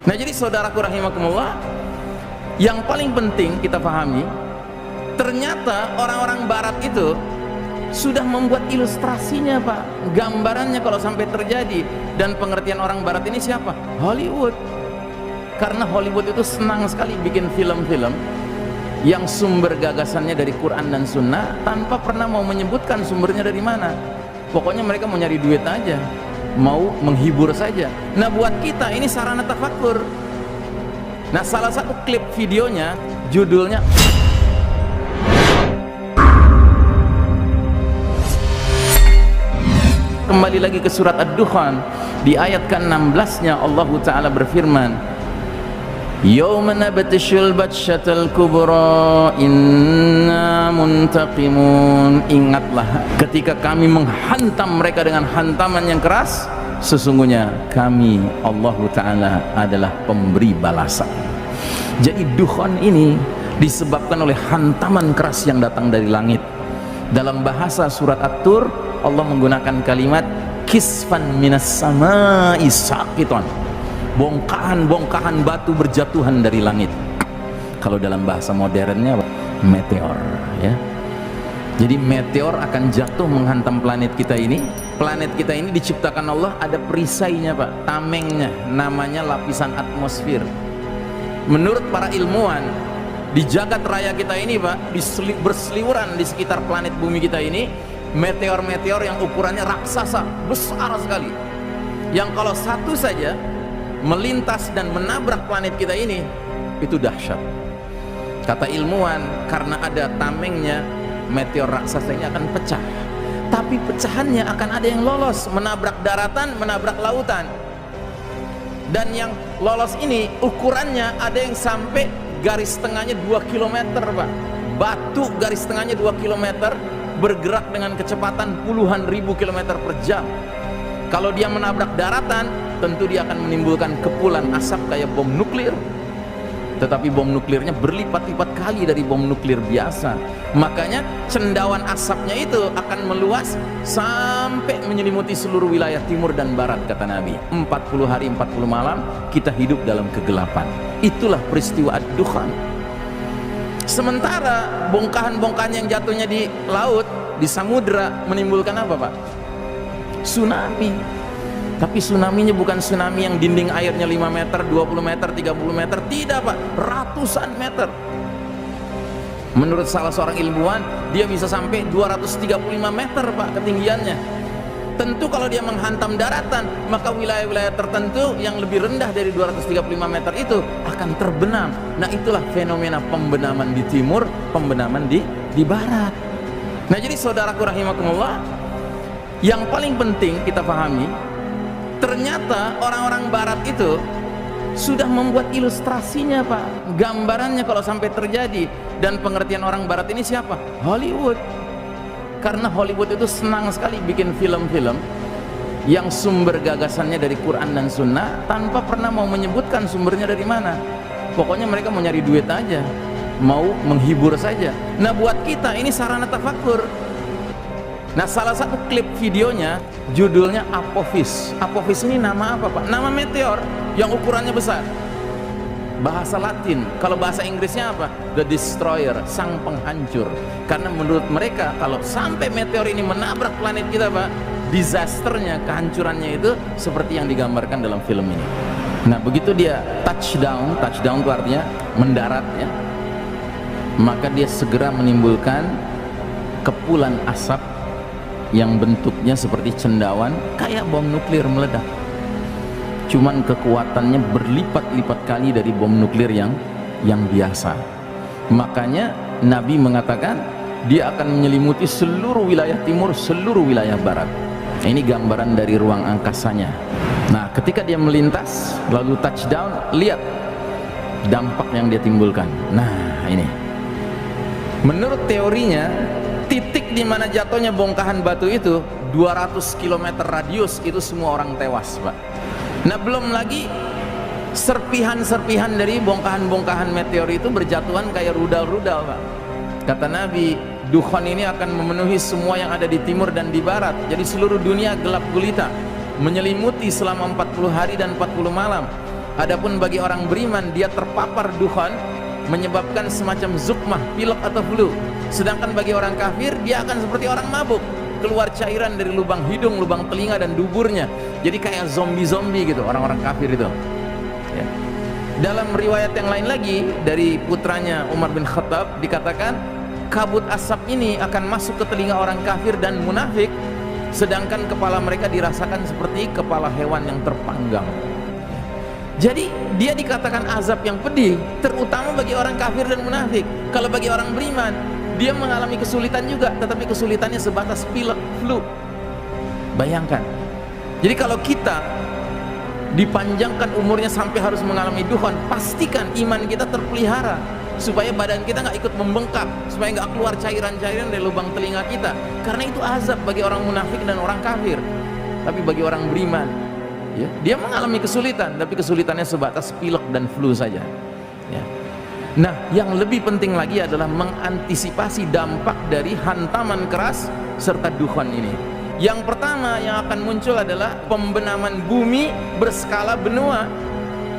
Nah, jadi saudaraku rahimakumullah, yang paling penting kita pahami, ternyata orang-orang barat itu sudah membuat ilustrasinya, Pak, gambarannya kalau sampai terjadi. Dan pengertian orang barat ini siapa? Hollywood. Karena Hollywood itu senang sekali bikin film-film yang sumber gagasannya dari Quran dan Sunnah tanpa pernah mau menyebutkan sumbernya dari mana. Pokoknya mereka mau nyari duit aja, mau menghibur saja. Nah, buat kita ini sarana tafakur. Nah, salah satu klip videonya judulnya kembali lagi ke surat Ad-Dukhan, di ayat ke-16-nya Allah Ta'ala berfirman, Yawma nabtishul batshatal kubra inna muntaqimun. Ingatlah ketika kami menghantam mereka dengan hantaman yang keras, sesungguhnya kami Allah Ta'ala adalah pemberi balasan. Jadi Dukhan ini disebabkan oleh hantaman keras yang datang dari langit. Dalam bahasa surat At-Tur, Allah menggunakan kalimat kisfan minas sama'i saqiton, bongkahan-bongkahan batu berjatuhan dari langit. Kalau dalam bahasa modernnya meteor, ya. Jadi meteor akan jatuh menghantam planet kita ini. Planet kita ini diciptakan Allah ada perisainya, Pak, tamengnya, namanya lapisan atmosfer. Menurut para ilmuwan, di jagat raya kita ini, Pak, berseliweran di sekitar planet bumi kita ini meteor-meteor yang ukurannya raksasa, besar sekali, yang kalau satu saja melintas dan menabrak planet kita ini, itu dahsyat. Kata ilmuwan, karena ada tamengnya, meteor raksasa ini akan pecah. Tapi pecahannya akan ada yang lolos, menabrak daratan, menabrak lautan. Dan yang lolos ini ukurannya ada yang sampai garis tengahnya 2 km, Pak. Batu garis tengahnya 2 km, bergerak dengan kecepatan puluhan ribu kilometer per jam. Kalau dia menabrak daratan, tentu dia akan menimbulkan kepulan asap kayak bom nuklir. Tetapi bom nuklirnya berlipat-lipat kali dari bom nuklir biasa. Makanya cendawan asapnya itu akan meluas sampai menyelimuti seluruh wilayah timur dan barat, kata Nabi. 40 hari 40 malam kita hidup dalam kegelapan. Itulah peristiwa Ad-Dukhan. Sementara bongkahan-bongkahan yang jatuhnya di laut, di samudra, menimbulkan apa, Pak? Tsunami. Tapi tsunaminya bukan tsunami yang dinding airnya 5 meter, 20 meter, 30 meter. Tidak, Pak, ratusan meter. Menurut salah seorang ilmuwan, dia bisa sampai 235 meter, Pak, ketinggiannya. Tentu kalau dia menghantam daratan, maka wilayah-wilayah tertentu yang lebih rendah dari 235 meter itu akan terbenam. Nah, itulah fenomena pembenaman di timur, pembenaman di barat. Nah, jadi saudaraku rahimakumullah, yang paling penting kita pahami, ternyata orang-orang barat itu sudah membuat ilustrasinya, Pak, gambarannya kalau sampai terjadi. Dan pengertian orang barat ini siapa? Hollywood. Karena Hollywood itu senang sekali bikin film-film yang sumber gagasannya dari Quran dan Sunnah tanpa pernah mau menyebutkan sumbernya dari mana. Pokoknya mereka mau nyari duit aja, mau menghibur saja. Nah, buat kita ini sarana tafakur. Nah, salah satu klip videonya judulnya Apophis. Apophis ini nama apa, Pak? Nama meteor yang ukurannya besar. Bahasa Latin, kalau bahasa Inggrisnya apa? The Destroyer, sang penghancur. Karena menurut mereka kalau sampai meteor ini menabrak planet kita, Pak, disasternya, kehancurannya itu seperti yang digambarkan dalam film ini. Nah, begitu dia touchdown itu artinya mendarat, ya, maka dia segera menimbulkan kepulan asap yang bentuknya seperti cendawan, kayak bom nuklir meledak. Cuman kekuatannya berlipat-lipat kali dari bom nuklir yang biasa. Makanya Nabi mengatakan dia akan menyelimuti seluruh wilayah timur, seluruh wilayah barat. Nah, ini gambaran dari ruang angkasanya. Nah, ketika dia melintas lalu touchdown, lihat dampak yang dia timbulkan. Nah, ini menurut teorinya, titik di mana jatuhnya bongkahan batu itu 200 km radius, itu semua orang tewas, Pak. Nah, belum lagi serpihan-serpihan dari bongkahan-bongkahan meteor itu berjatuhan kayak rudal-rudal, Pak. Kata Nabi, Dukhan ini akan memenuhi semua yang ada di timur dan di barat. Jadi seluruh dunia gelap gulita, menyelimuti selama 40 hari dan 40 malam. Adapun bagi orang beriman, dia terpapar duhan menyebabkan semacam zukmah, pilek atau flu. Sedangkan bagi orang kafir, dia akan seperti orang mabuk, keluar cairan dari lubang hidung, lubang telinga dan duburnya. Jadi kayak zombie-zombie gitu orang-orang kafir itu ya. Dalam riwayat yang lain lagi dari putranya Umar bin Khattab dikatakan kabut asap ini akan masuk ke telinga orang kafir dan munafik, sedangkan kepala mereka dirasakan seperti kepala hewan yang terpanggang. Jadi dia dikatakan azab yang pedih terutama bagi orang kafir dan munafik. Kalau bagi orang beriman, dia mengalami kesulitan juga, tetapi kesulitannya sebatas pilek, flu. Bayangkan. Jadi kalau kita dipanjangkan umurnya sampai harus mengalami duhan, pastikan iman kita terpelihara supaya badan kita nggak ikut membengkak, supaya nggak keluar cairan-cairan dari lubang telinga kita, karena itu azab bagi orang munafik dan orang kafir. Tapi bagi orang beriman ya, dia mengalami kesulitan, tapi kesulitannya sebatas pilek dan flu saja ya. Nah, yang lebih penting lagi adalah mengantisipasi dampak dari hantaman keras serta duhan ini. Yang pertama yang akan muncul adalah pembenaman bumi berskala benua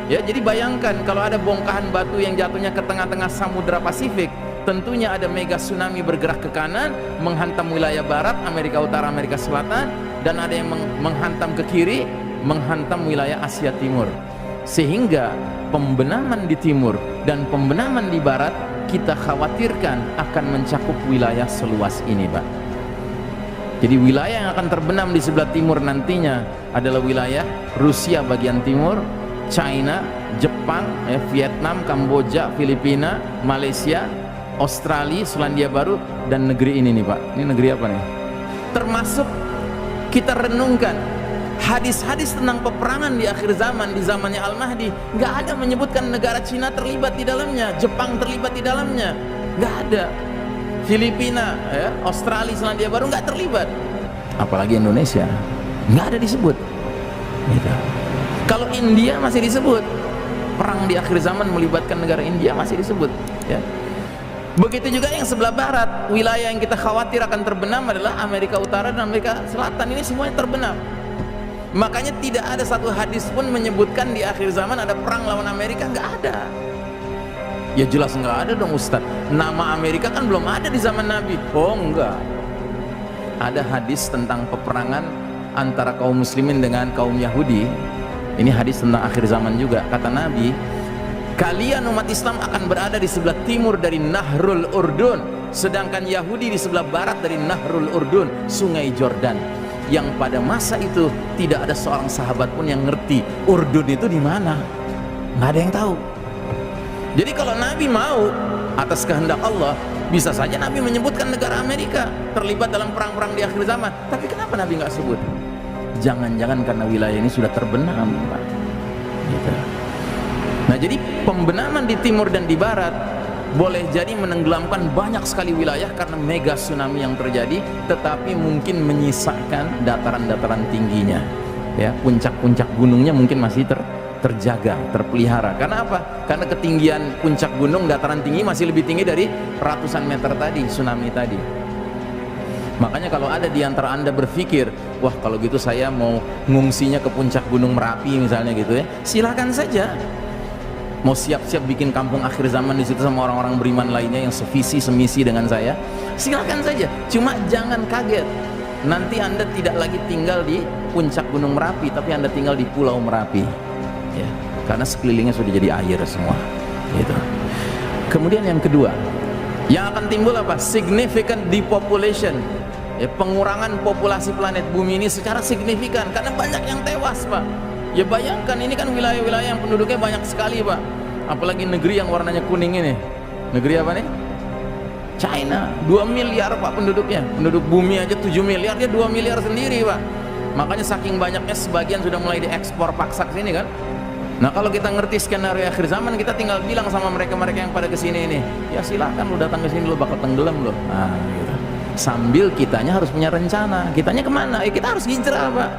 ya. Jadi bayangkan kalau ada bongkahan batu yang jatuhnya ke tengah-tengah Samudra Pasifik, tentunya ada mega tsunami bergerak ke kanan menghantam wilayah barat, Amerika Utara, Amerika Selatan, dan ada yang menghantam ke kiri, menghantam wilayah Asia Timur. Sehingga pembenaman di timur dan pembenaman di barat kita khawatirkan akan mencakup wilayah seluas ini, Pak. Jadi wilayah yang akan terbenam di sebelah timur nantinya adalah wilayah Rusia bagian timur, China, Jepang, Vietnam, Kamboja, Filipina, Malaysia, Australia, Selandia Baru, dan negeri ini nih Pak. Ini negeri apa nih? Termasuk kita renungkan hadis-hadis tentang peperangan di akhir zaman, di zamannya Al-Mahdi, nggak ada menyebutkan negara Cina terlibat di dalamnya, Jepang terlibat di dalamnya, nggak ada. Filipina, ya, Australia, Selandia Baru nggak terlibat. Apalagi Indonesia, nggak ada disebut. Gitu. Kalau India masih disebut, perang di akhir zaman melibatkan negara India masih disebut. Ya. Begitu juga yang sebelah barat, wilayah yang kita khawatir akan terbenam adalah Amerika Utara dan Amerika Selatan. Ini semuanya terbenam. Makanya tidak ada satu hadis pun menyebutkan di akhir zaman ada perang lawan Amerika, nggak ada. Ya jelas nggak ada dong Ustaz. Nama Amerika kan belum ada di zaman Nabi. Oh enggak. Ada hadis tentang peperangan antara kaum muslimin dengan kaum Yahudi. Ini hadis tentang akhir zaman juga. Kata Nabi, kalian umat Islam akan berada di sebelah timur dari Nahrul Urdun, sedangkan Yahudi di sebelah barat dari Nahrul Urdun, sungai Jordan. Yang pada masa itu tidak ada seorang sahabat pun yang ngerti Urdun itu di mana. Nggak ada yang tahu. Jadi kalau Nabi mau atas kehendak Allah, bisa saja Nabi menyebutkan negara Amerika terlibat dalam perang-perang di akhir zaman. Tapi kenapa Nabi nggak sebut? Jangan-jangan karena wilayah ini sudah terbenam, Pak. Gitu. Nah, jadi pembenaman di timur dan di barat boleh jadi menenggelamkan banyak sekali wilayah karena mega tsunami yang terjadi, tetapi mungkin menyisakan dataran-dataran tingginya. Ya, puncak-puncak gunungnya mungkin masih terjaga, terpelihara. Karena apa? Karena ketinggian puncak gunung, dataran tinggi masih lebih tinggi dari ratusan meter tadi, tsunami tadi. Makanya kalau ada di antara Anda berpikir, wah kalau gitu saya mau ngungsinya ke puncak gunung Merapi misalnya gitu ya, silakan saja. Mau siap-siap bikin kampung akhir zaman di situ sama orang-orang beriman lainnya yang sevisi semisi dengan saya, silakan saja. Cuma jangan kaget, nanti Anda tidak lagi tinggal di puncak gunung Merapi, tapi Anda tinggal di Pulau Merapi. Ya, karena sekelilingnya sudah jadi air semua gitu. Kemudian yang kedua yang akan timbul apa? Significant depopulation ya, pengurangan populasi planet bumi ini secara signifikan karena banyak yang tewas Pak. Ya bayangkan ini kan wilayah-wilayah yang penduduknya banyak sekali Pak, apalagi negeri yang warnanya kuning ini. Negeri apa nih? China, 2 miliar Pak penduduknya. Penduduk bumi aja 7 miliar, dia 2 miliar sendiri Pak. Makanya saking banyaknya sebagian sudah mulai diekspor paksa ke sini kan. Nah kalau kita ngerti skenario akhir zaman, kita tinggal bilang sama mereka-mereka yang pada kesini ini, ya silahkan lu datang ke sini, lu bakal tenggelam lu. Nah gitu. Sambil kitanya harus punya rencana. Kitanya kemana? Ya kita harus hijrah Pak.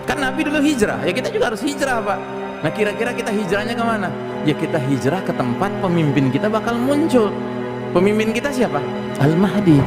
Kan Nabi dulu hijrah, ya kita juga harus hijrah Pak. Nah kira-kira kita hijrahnya kemana? Ya kita hijrah ke tempat pemimpin kita bakal muncul. Pemimpin kita siapa? Al-Mahdi.